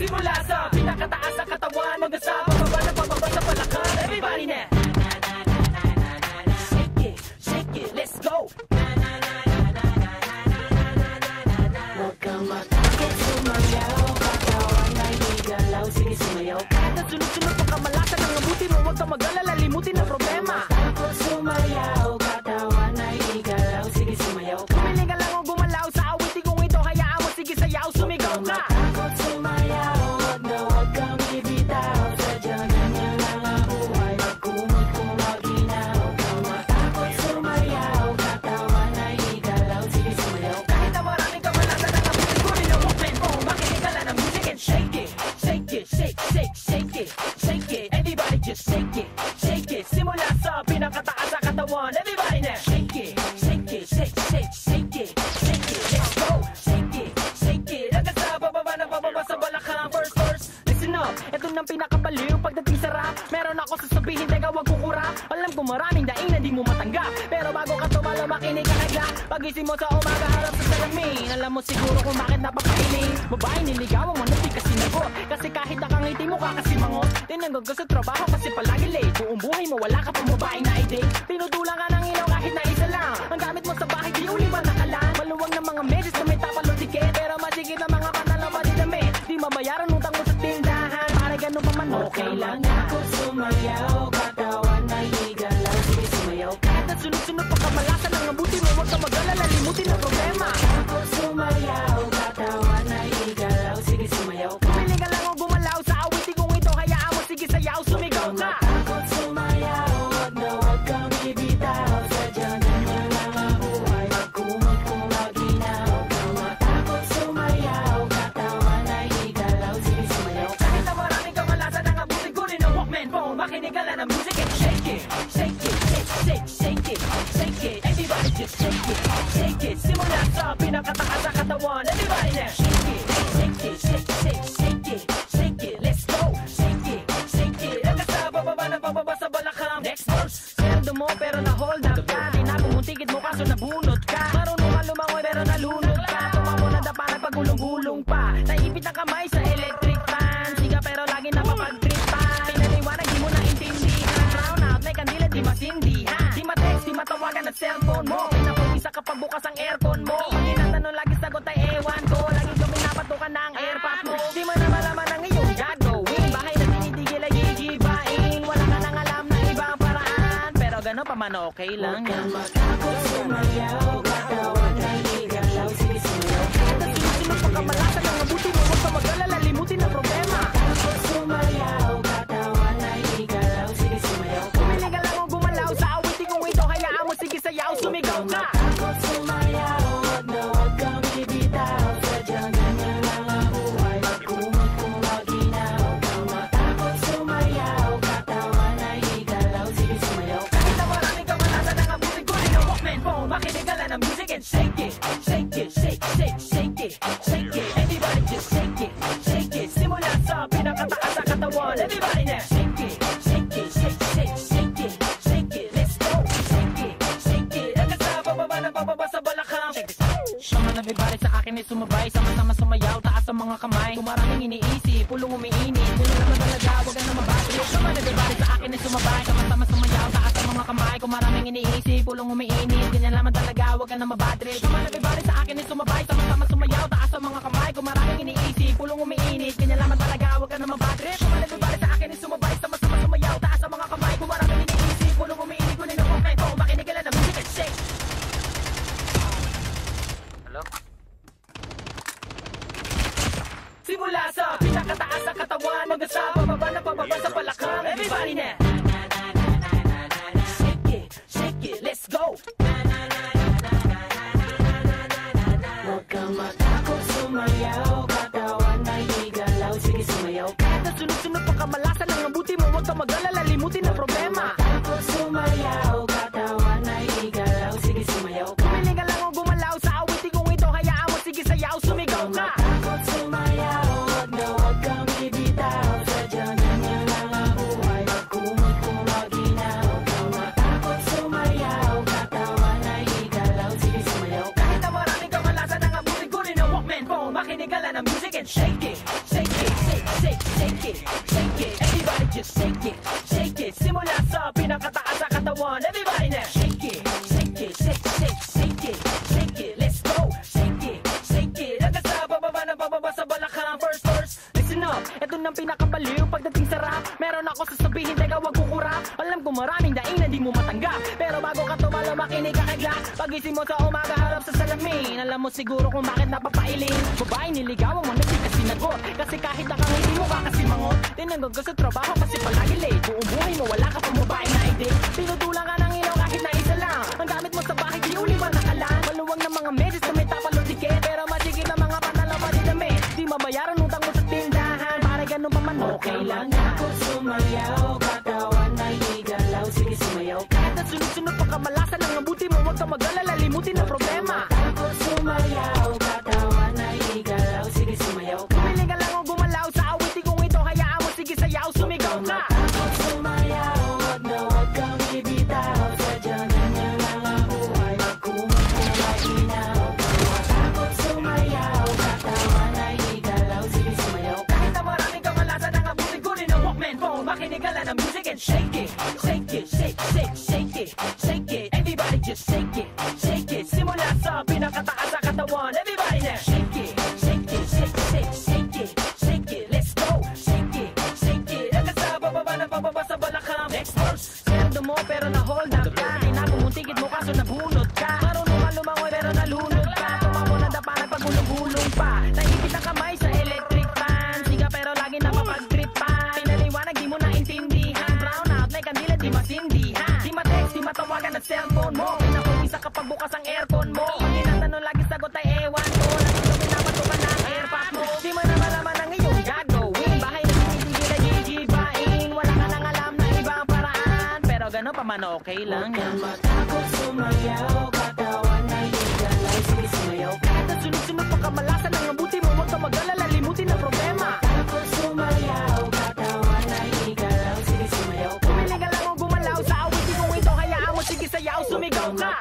Simula sa pinakataas sa katawan, mag-asama pababa na pababa sa palakad. Everybody na! Shake it, let's go! Huwag kang matakot, sumayaw, katawan ay igalaw, sige sumayaw. Kahit na sunod-sunod pa kamalasan ang mabuti mo, huwag kang mag-alala, limutin ang problema. Takot sumayaw, katawan ay igalaw, sige sumayaw. Pumili ka lang o gumalaw sa awitin kong ito, hayaan mo, sige sayaw, sumigaw ka. Takot sumayaw, wag na wag kang bibitaw, sadya ganyan lang ang buhay, magkumot kung maginaw. Huwag kang matakot sumayaw, katawan ay igalaw, sige sumayaw. Kahit na maraming kamalasan ang abutin ko, nilawakmen mo, makinig ka lang ng music and shake it. Shake it, shake, shake, shake it, shake it. Everybody just shake it, shake it. Simula sa pinakataas sa katawan, everybody na shake it, shake it, shake, shake, shake it, shake it. Let's go, shake it, shake it. Hanggang sa bababa na bababa sa balakang. First verse, listen up, ito nang pinakabaliw pagdating sa rap. Meron ako sasabihin, teka wag kukurap. Alam ko maraming daing na di mo matanggap, pero bago ka tumalo makinig ka kagla. Pagising mo sa umaga harap sa salamin, alam mo siguro kung bakit napapailing. Babae niligawan mo na di kasi nagot, kasi kahit nakangiti mo ka kasi mangot. Tinanggag ka sa trabaho kasi palagi late, buong buhay mo wala ka pang babae na i-date. Tinutulang ka ng ilaw kahit na isa lang, ang gamit mo sa bahay di uli ba nakalan. Maluwag ng mga medyas na may tapalong tiket, pero masigit na mga pantalang pati damit. Di mabayaran utang mo sa tindahan, para ganun pa man okay lang. Ako sumayaw, katawan na igalaw, sige sumayaw. Kahit na sunod-sunod pa kamalasan ang mabuti mo, huwag ka mag-alala, limutin ang problema. Ako sumayaw, katawan na igalaw, sige sumayaw. Pumili ka lang o gumalaw sa awitin kong ito, hayaan mo, sige sayaw, sumigaw ka. Takot sumayaw, wag na wag kang bibitaw, sadya ganyan lang ang buhay, magkumot kung maginaw. Huwag kang matakot sumayaw, katawan na igalaw, sige sumayaw. Kahit na maraming kamalasan ang abutin ko, rin ang Walkman phone, makinig ka lang ng music and shake it, shake it, shake, shake, shake it, shake it. Everybody just shake it, shake it. Simula sa pinakataas sa katawan, everybody na shake it, shake it, shake, shake, shake it, shake it. Let's go, shake it, shake it. Hanggang sa bababa na bababa sa balakang. Next verse, sweldo mo pero na-hold up ka, tinapong mong ticket mo kaso nabunot ka. Marunong ka lumangoy pero nalunod ka, tumamo na dapa nagpagulong-gulong pa, naipit ang kamay sa electric fan. Siga pero lagi napapag-tripan, pinaliwanag di mo naintindihan. Brown out, may kandila di masindihan, di ma-text, di matawagan ang cellphone mo, pinapag-isa kapag bukas ang aircon mo. Pag inatanong lagi sagot ay ewan ko, lagi ko pinapatukan na ang airpot mo. Di mo na malaman ang iyong gagawin, bahay na tinitigil ay gigibain. Wala ka nang alam na ibang paraan, pero gano'n pa man okay lang. Huwag kang matakot sumayaw, katawan na igalaw, sige sumayaw. Kahit na sunod-sunod pa kamalasan ang mabuti mo, huwag ka mag-alala, limutin ang problema. Takot sumayaw, katawan na igalaw, sige sumayaw. Pumili ka lang o gumalaw sa awitin kong ito, hayaan mo, sige sayaw, sumigaw ka. Takot sumayaw, wag na wag kang bibitaw, sadya ganyan lang ang buhay, magkumot kung maginaw. Huwag kang matakot sumayaw, katawan na igalaw, sige sumayaw. Kahit na maraming kamalasan ang abutin ko, rin ang Walkman phone, makinig ka lang ng music and shake it, shake it, shake, shake, shake it, shake it. Everybody just shake it, shake it. Simula sa pinakataas sa katawan, everybody na shake it, shake it, shake, shake, shake it, shake it. Let's go, shake it, shake it. Hanggang sa bababa na bababa sa balakang. Mga nabibari sa akin ay sumabay, sama-sama sumayaw, taas ang mga kamay. Kung maraming iniisip, pulong umiinit, kung naman talaga, huwag ka na mabati. Mga nabibari sa akin ay sumabay, sama-sama sumayaw, taas ang mga kamay. Kung maraming iniisip, pulong umiinit, ganyan naman talaga, huwag ka na mabati. Mga nabibari sa akin ay sumabay, sama-sama sumayaw, taas ang mga kamay. Kung maraming iniisip, pulong umiinit, ganyan naman talaga, huwag ka na mabati. Mga nabibari sa akin ay sumabay, sama-sama sumayaw, taas ang mga kamay. Kung maraming iniisip, pulong umiinit, kunin ang Walkman phone, makinig ka lang ng music and shake. Hello? Simula sa pinakataas sa katawan, mag-asa, pababa na pababa sa palakang. Everybody na! huwag ka mag-alala, limutin ang problema. Matapos sumayaw, katawan ay igalaw, sige sumayaw ka. Pumili ka lang o gumalaw sa awitin kong ito, hayaan mo, sige sayaw, sumigaw ka. Matapos sumayaw, huwag kang bibitaw, sadyang ganyan lang ang buhay, magkumot kung maginaw ka. Matapos sumayaw, katawan ay igalaw, sige sumayaw ka. Kahit na maraming kamalasan ang abutin, kunin ang Walkman phone, makinig ka lang ng music and shake it, shake it, shake it, shake it. Everybody just shake it, shake it. Simula sa pinakataas sa katawan, everybody now shake it, shake it, shake it, shake it. Let's go, shake it, shake it. Hanggang sa bababa na bababa sa balakang first verse. Listen up, eto nang pinakabaliw pagdating sa rap. Meron ako sasabihin, teka wag kukurap. Alam ko maraming daing na di mo matanggap, pero bago ka tumalo makinig ka kay Glock. Pagising mo sa umaga harap sa salamin, alam mo siguro kung bakit napapailing. Babae niligawan mo na di kasi nagot, kasi kahit nakangiti mo ka kasi mangot. Tinanggol ka sa trabaho kasi palagi late. Buong buhay mo wala ka pang babae na i-date. Tinutulang ka ng ilaw kahit na isa lang. Ang gamit mo sa bahay di uli man nakalan. Maluwag ng mga medyas na may tapalong tiket, pero masigit ang mga panalaw pa di damit. Di mabayaran utang mo sa tindahan, para ganun pa man okay lang. Ako sumayaw, katawan ay igalaw, sige sumayaw. Kahit na sunod-sunod pa kamalasan ang abuti mo, huwag ka mag-alala, limutin ang problema. Ako sumayaw, katawan ay igalaw, sige sumayaw. Pumili ka lang o gumalaw sa awitin kong ito, hayaan mo, sige sayaw, sumigaw ka. Matapos sumayaw, huwag kang bibitaw, sadyang ganyan lang ang buhay, magkumot kung maginaw. Matapos sumayaw, katawan ay igalaw, sige sumayaw. Kahit na maraming kamalasan ang abutin, kunin ang Walkman phone, makinig ka lang ng music and shake it, shake it, shake it, shake it. Everybody just shake it, shake it. Simula sa pinakataas sa katawan, everybody now shake it, shake it, shake it, shake it. Let's go, shake it, shake it. Hanggang sa bababa na bababa sa balakang next verse. Sweldo mo pero na-hold up ka, tinago mong ticket mo kaso nabunot ka. Marunong ka lumangoy pero nalunod ka, tumapo na dapanan pag gulong-gulong pa. Naipit ang kamay sa electric fan, siga pero lagi na mapag-tripan. Pinaliwanag di mo naintindihan, brown out, may kandila di masindihan. Di ma-text, di matawagan ang cellphone mo, pinapumisa kapag bukas ang aircon mo. Pag tinatanong lagi sagot ay ewan ko, nandito pinapatukan ng airpot mo. Di mo na malaman ang iyong gagawin, bahay na hindi na gigibain. Wala ka nang alam na ibang paraan, pero gano'n pa man okay lang yan. Matapos sumayaw, katawan ay igalaw, sige sumayaw. Kahit na sunod-sunod pa kamalasan ang abuti mo, huwag ka mag-alala, limutin ang problema. Matapos sumayaw, katawan ay igalaw, sige sumayaw. Pumili ka lang o gumalaw sa awitin kong ito, hayaan mo, sige sayaw, sumigaw ka.